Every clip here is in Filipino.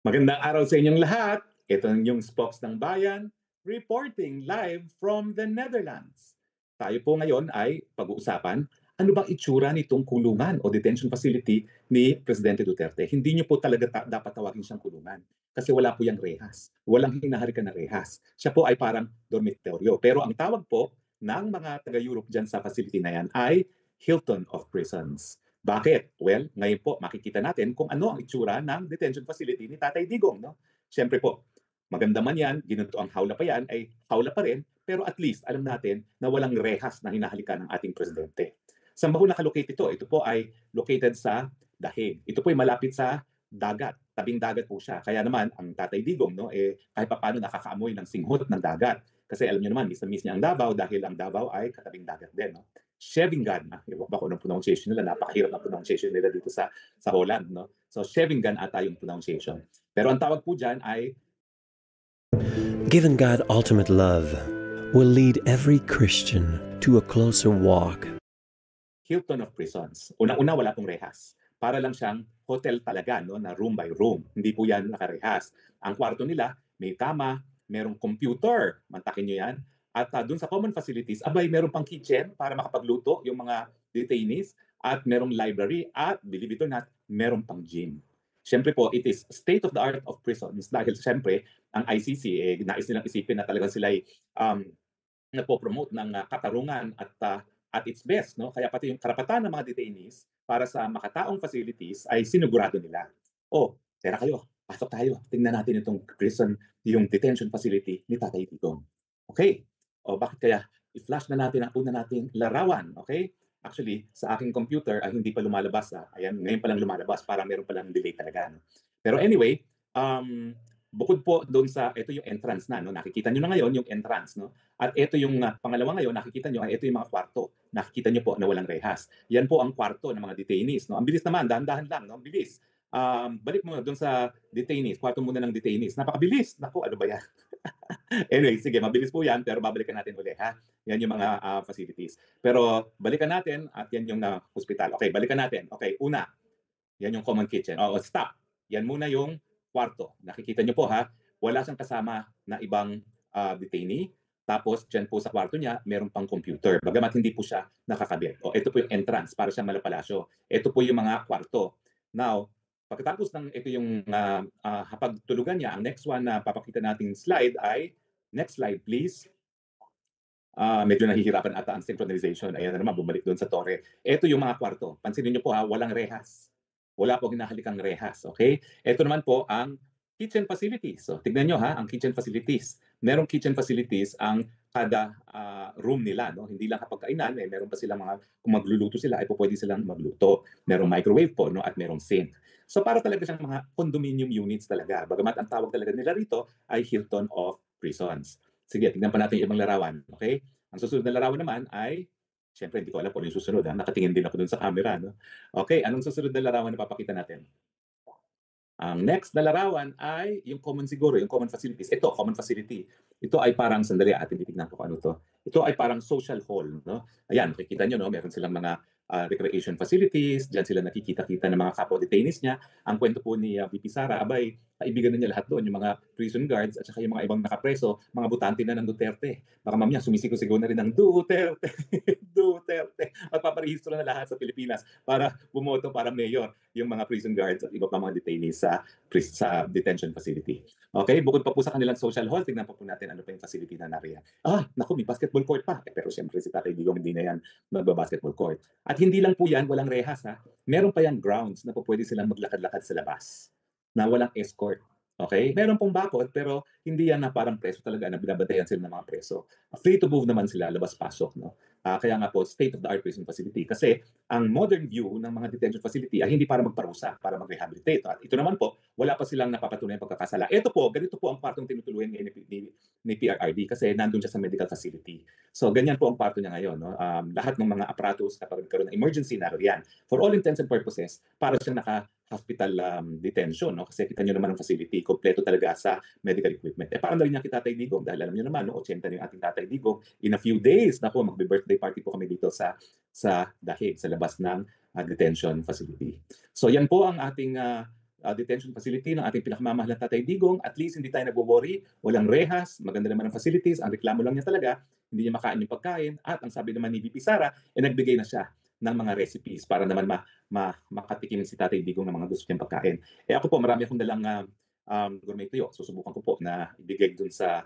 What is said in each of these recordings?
Magandang araw sa inyong lahat. Ito ang inyong Spokes ng Bayan, reporting live from the Netherlands. Tayo po ngayon ay pag-uusapan, ano bang itsura nitong kulungan o detention facility ni Presidente Duterte. Hindi niyo po talaga dapat tawagin siyang kulungan kasi wala po yung rehas. Walang hinaharikan na rehas. Siya po ay parang dormitoryo. Pero ang tawag po ng mga taga-Europe dyan sa facility na yan ay Hilton of Prisons. Bakit? Well, ngayon po makikita natin kung ano ang itsura ng detention facility ni Tatay Digong. No? Siyempre po, maganda man yan, ginunto ang hawla pa yan, ay hawla pa rin, pero at least alam natin na walang rehas na hinahalikan ng ating presidente. Saan ba po nakalocate ito? Ito po ay located sa Dahig. Ito po ay malapit sa dagat. Tabing dagat po siya. Kaya naman, ang Tatay Digong, no, kahit pa paano nakakaamoy ng singhot ng dagat. Kasi alam niyo naman, miss na miss niya ang Davao dahil ang Davao ay katabing dagat din. No? Scheveningen, iwan ba kung anong pronunciation nila, napakahirap ng pronunciation nila dito sa Holland. No? So Scheveningen ata yung pronunciation. Pero ang tawag po dyan ay Given God ultimate love will lead every Christian to a closer walk. Hilton of Prisons. Unang-una, wala pong rehas. Para lang siyang hotel talaga, no, na room by room. Hindi po yan nakarehas. Ang kwarto nila, may kama, merong computer, mantakin nyo yan. At dun sa common facilities, abay, meron pang kitchen para makapagluto yung mga detainees. At merong library. At, believe it or not, meron pang gym. Siyempre po, it is state of the art of prisons dahil siyempre, ang ICC, nais nilang isipin na talagang sila ay nagpo-promote ng katarungan at its best, no? Kaya pati yung karapatan ng mga detainees para sa makataong facilities ay sinigurado nila. Oh, tara kayo, pasok tayo. Tingnan natin itong prison, yung detention facility ni Tatay Digong. Okay? O bakit kaya i-flash na natin ang una nating larawan, okay? Actually, sa aking computer ay hindi pa lumalabas. Ayan, ngayon pa lang lumalabas. Parang meron pa lang delay talaga. No? Pero anyway, bukod po doon sa, ito yung entrance na, no? Nakikita nyo na ngayon yung entrance, no? At ito yung pangalawa ngayon, nakikita nyo, ay ito yung mga kwarto. Nakikita nyo po na walang rehas. Yan po ang kwarto ng mga detainees. No? Ang bilis naman, dahan-dahan lang, no? Ang bilis. Balik mo doon sa detainees, kwarto muna ng detainees. Napakabilis. Naku, ano ba yan? Anyway, sige, mabilis po yan, pero babalikan natin ulit, ha? Yan yung mga facilities. Pero balikan natin, at yan yung hospital. Okay, balikan natin. Okay, una, yan yung common kitchen. Stop. Yan muna yung kwarto. Nakikita nyo po, ha? Wala siyang kasama na ibang detainee. Tapos, dyan po sa kwarto niya, meron pang computer. Bagamat hindi po siya nakakabit. Ito po yung entrance para siya malapalasyo. Ito po yung mga kwarto. Now, pagkatapos ng ito yung hapagtulugan niya, ang next one na papakita nating slide ay, next slide please. Medyo nahihirapan ata ang synchronization. Ayan na naman, bumalik doon sa tore. Ito yung mga kwarto. Pansinin niyo po ha, walang rehas. Wala po hinahalikang rehas. Okay? Ito naman po ang kitchen facilities. So, tignan nyo ha, ang kitchen facilities. Merong kitchen facilities ang kada room nila. No? Hindi lang kapag kainan, meron pa silang mga, kung magluluto sila, ay po pwede silang magluto. Merong microwave po, no? At merong sink. So para talaga siyang mga condominium units talaga. Bagamat ang tawag talaga nila rito ay Hilton of Prisons. Sige, tignan pa natin yung ibang larawan. Okay? Ang susunod na larawan naman ay, siyempre hindi ko alam kung ano yung susunod. Nakatingin din ako dun sa camera. No? Okay, anong susunod na larawan na papakita natin? Ang next na larawan ay yung common siguro, yung common facilities. Ito, common facility. Ito ay parang, sandali atin titignan ko ano to. Ito ay parang social hall. No? Ayan, makikita nyo, no? Meron silang mga recreation facilities. Diyan sila nakikita-kita ng mga kapwa detainees niya. Ang kwento po ni VP Sara, abay, kaibigan na niya lahat doon, yung mga prison guards at saka yung mga ibang nakapreso, mga butante na ng Duterte. Baka mamaya sumisigaw-sigaw na rin ng Duterte, Duterte. At paparehistro na lahat sa Pilipinas para bumoto para mayor yung mga prison guards at iba pa mga detainees sa detention facility. Okay, bukod pa po sa kanilang social hall, tingnan pa po natin ano pa yung facility na nariyan. Naku, may basketball court pa. Pero siyempre si Tatay Digong hindi na yan magba-basketball court. At hindi lang po yan, walang rehas ha. Meron pa yan grounds na po pwede silang maglakad-lakad sa labas na walang escort. Okay? Meron pong bakod pero hindi yan na parang preso talaga na binabantayan sila ng mga preso. Free to move naman sila, labas-pasok. No? Kaya nga po, state-of-the-art prison facility. Kasi ang modern view ng mga detention facility ay hindi para magparusa, para mag-rehabilitate. At ito naman po, wala pa silang napapatunay pagkakasala. Ito po, ganito po ang kwartong tinutuluyan ni PRRD kasi nandun siya sa medical facility. So, ganyan po ang kwarto niya ngayon. No? Lahat ng mga aparatos kapag nagkaroon ng emergency, naroriyan. For all intents and purposes, para siyang hospital detention. No? Kasi kita nyo naman ang facility, kompleto talaga sa medical equipment. Parang na rin niya kita Tatay Digong dahil alam nyo naman, no, 80 na yung ating Tatay Digong. In a few days, magbe-birthday party po kami dito sa Dahig, sa labas ng detention facility. So yan po ang ating detention facility ng ating pinakamamahal na Tatay Digong, at least hindi tayo nagwo-worry, walang rehas, maganda naman ang facilities, ang reklamo lang niya talaga, hindi niya makain yung pagkain, at ang sabi naman ni VP Sara, nagbigay na siya ng mga recipes para naman makatikim si Tatay Digong ng mga gusto niyang pagkain. Ako po, marami akong dalang gourmet tuyo. Susubukan ko po na ibigay dun sa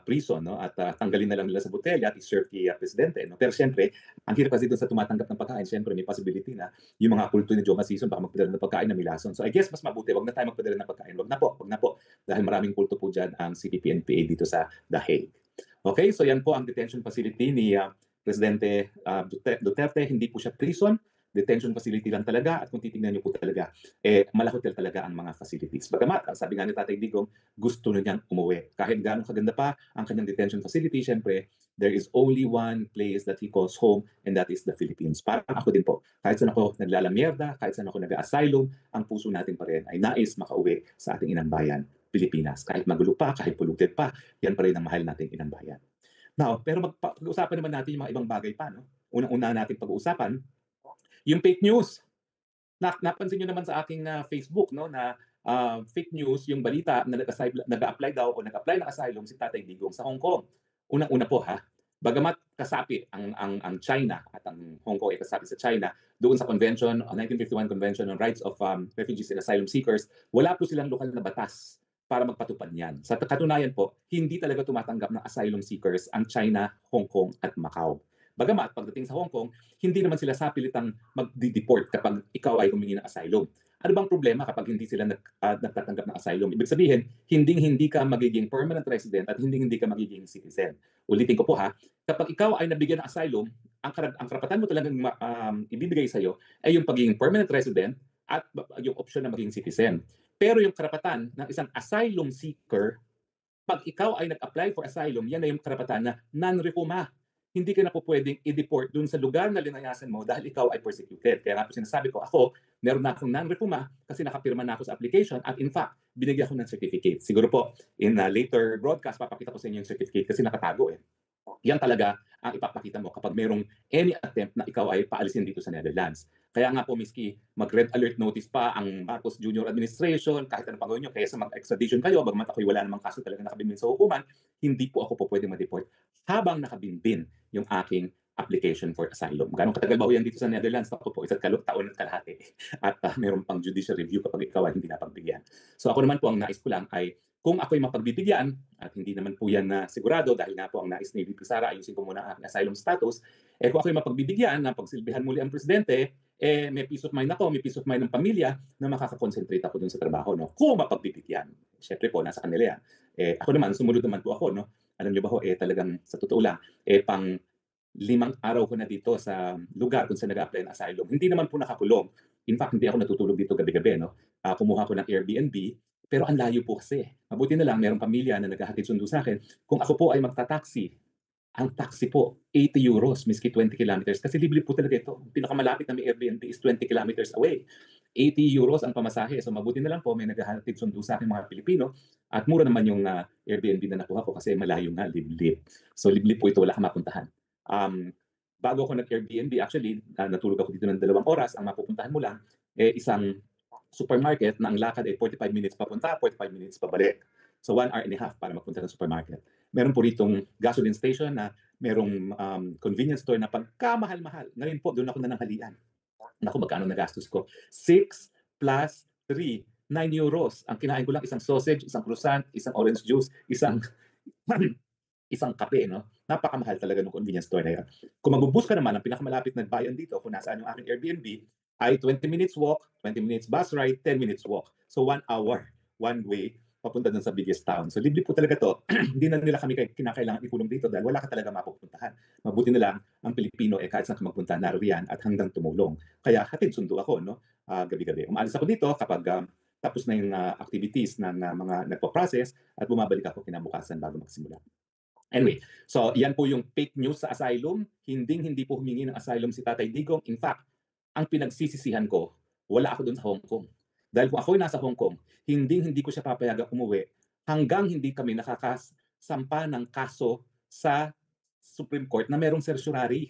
prison, no? At tanggalin na lang nila sa botelya at i-serve kay presidente. No? Pero siyempre, ang hirap kasi dun sa tumatanggap ng pagkain, siyempre may possibility na yung mga kulto ni Joma Season baka magpadala ng pagkain na may lason. So I guess mas mabuti, wag na tayo magpadala ng pagkain. Wag na po. Dahil maraming kulto po dyan ang CPP-NPA dito sa The Hague. Okay, so yan po ang detention facility ni Presidente Duterte. Hindi po siya prison, detention facility lang talaga, at kung titingnan niyo po talaga, malahotel talaga ang mga facilities. Bagamat, ang sabi nga ni Tatay Digong, gusto na niyang umuwi. Kahit gaano kaganda pa ang kanyang detention facility, syempre, there is only one place that he calls home, and that is the Philippines. Parang ako din po, kahit saan ako naglalamierda, kahit saan ako nag-asylum, ang puso natin pa rin ay nais makauwi sa ating inang bayan, Pilipinas. Kahit magulo pa, kahit polluted pa, yan pa rin ang mahal nating inang bayan. Now, pero pag-usapan naman natin yung mga ibang bagay pa. No? Unang-una natin pag-uusapan, yung fake news. Napansin nyo naman sa aking Facebook, no, na fake news yung balita na nag-apply daw o nag-apply ng asylum si Tatay Digong sa Hong Kong. Unang-una po bagamat kasapi ang China at ang Hong Kong ay kasapi sa China doon sa convention, 1951 Convention on Rights of Refugees and Asylum Seekers, wala po silang lokal na batas para magpatupad niyan. Sa katunayan po, hindi talaga tumatanggap ng asylum seekers ang China, Hong Kong at Macau. Bagamat pagdating sa Hong Kong, hindi naman sila sapilitang mag-deport kapag ikaw ay humingi ng asylum. Ano bang problema kapag hindi sila nagtatanggap ng asylum? Ibig sabihin, hindi ka magiging permanent resident at hindi ka magiging citizen. Ulitin ko po kapag ikaw ay nabigyan ng asylum, ang karapatan mo talagang ibibigay sa iyo ay yung pagiging permanent resident at yung option na maging citizen. Pero yung karapatan ng isang asylum seeker, pag ikaw ay nag-apply for asylum, yan ay yung karapatan na non-refuma. Hindi ka na po pwedeng i-deport dun sa lugar na linayasan mo dahil ikaw ay persecuted. Kaya nga po sinasabi ko, ako, meron na akong non-refuma kasi nakapirma na ako sa application at in fact, binigyan ko ng certificate. Siguro po, in a later broadcast, papakita ko sa inyo yung certificate kasi nakatago Yan talaga ang ipapakita mo kapag merong any attempt na ikaw ay paalisin dito sa Netherlands. Kaya nga po, miski mag-red alert notice pa ang Marcos Jr. administration, kahit ano pang gawin nyo, kaya sa mag-extradition kayo, bagamat ako'y wala namang kaso talaga nakabinbin sa hukuman, hindi po ako po pwedeng ma-deport habang nakabinbin yung aking application for asylum. Ganong katagal ba yan dito sa Netherlands? Ako po, isa't taon at kalahati. At meron pang judicial review kapag ikaw ay hindi napagbigyan. So ako naman po, ang nais ko lang ay kung ako'y mapagbibigyan, at hindi naman po yan na sigurado dahil nga po ang nais ni VP Sara, ayusin ko muna ang asylum status, kung ako'y mapagbibigyan na pagsilbihan muli ang presidente, may peace of mind ako, may peace of mind ng pamilya na makakakonsentrate ako dun sa trabaho. No? Kung mapagbibigyan. Siyempre po, nasa kanila yan. Ako naman, sumunod naman po ako. No? Alam niyo ba ho, talagang sa totoo lang, pang 5 araw ko na dito sa lugar kung saan nag-apply ng asylum. Hindi naman po nakakulong. In fact, hindi ako natutulog dito gabi-gabi. No? Kumuha ko ng Airbnb, pero ang layo po kasi. Mabuti na lang, mayroong pamilya na naghahatid sundo sa akin. Kung ako po ay magta-taxi, ang taxi po, 80 euros, miski 20 kilometers. Kasi libre po talaga ito. Ang pinakamalapit na may Airbnb is 20 kilometers away. 80 euros ang pamasahe. So mabuti na lang po, may naghahatid sundo sa akin mga Pilipino. At mura naman yung Airbnb na nakuha ko kasi malayo nga, liblib. So liblib po ito, wala kang mapuntahan. Bago ako nag-Airbnb, actually, natulog ako dito ng 2 oras. Ang mapupuntahan mo lang, isang supermarket na ang lakad ay 45 minutes papunta, 45 minutes pabalik. So 1 hour and a half para mapunta ng supermarket. Meron po ritong gasoline station na merong convenience store na pagkamahal-mahal. Ngayon po, doon ako nananghalian. Naku, magkano nagastos ko? 6 plus 3, 9 euros. Ang kinain ko lang isang sausage, isang croissant, isang orange juice, isang kape, no? Napakamahal talaga ng convenience store na yan. Kung magbubus ka naman, ang pinakamalapit na bayan dito, kung nasaan yung aking Airbnb, ay 20 minutes walk, 20 minutes bus ride, 10 minutes walk. So 1 hour, one way, papunta dun sa biggest town. So libre po talaga to. Hindi na nila kami kinakailangan ikulong dito dahil wala ka talaga mapupuntahan. Mabuti na lang ang Pilipino kahit saan ka magpunta, naroon at hanggang tumulong. Kaya hatid sundo ako, no? Gabi-gabi. Umaalis ako dito kapag tapos na yung activities ng mga nagpo-process at bumabalik ako kinabukasan bago magsimula. Anyway, so yan po yung fake news sa asylum. Hindi po humingi ng asylum si Tatay Digong. In fact, ang pinagsisisihan ko, wala ako doon sa Hong Kong. Dahil kung ako'y nasa Hong Kong, hindi ko siya papayagang umuwi hanggang hindi kami nakakasampa ng kaso sa Supreme Court na merong certiorari.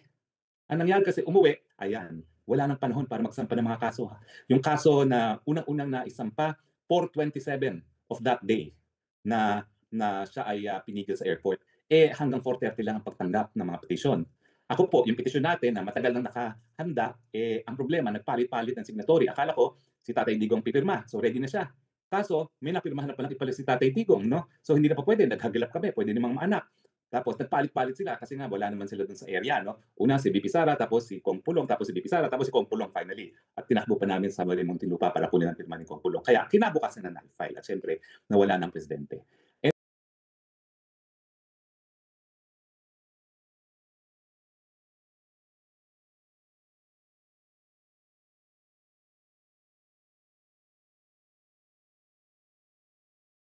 Ang nangyari kasi umuwi, ayan, wala nang panahon para magsampa ng mga kaso. Yung kaso na unang-unang naisampa, 4:27 of that day na siya ay pinigil sa airport. Hanggang 4:30 lang ang pagtanggap ng mga petisyon. Ako po, yung petisyon natin na matagal nang nakahanda, ang problema, nagpalit-palit ng signatory. Akala ko si Tatay Digong pipirma, so ready na siya. Kaso, may napirmahan na palang ipalit si Tatay Digong, no? So hindi na pa pwede, naghagilap kami, pwede namang maanak. Tapos nagpalit-palit sila kasi nga wala naman sila dun sa area, no? Una si VP Sara, tapos si Kong Pulong, tapos si VP Sara, tapos si Kong Pulong finally. At tinakbo pa namin sa Muntinlupa para kunin ang pirma ni Kong Pulong. Kaya kinabukasan na null file at syempre nawala ng presidente.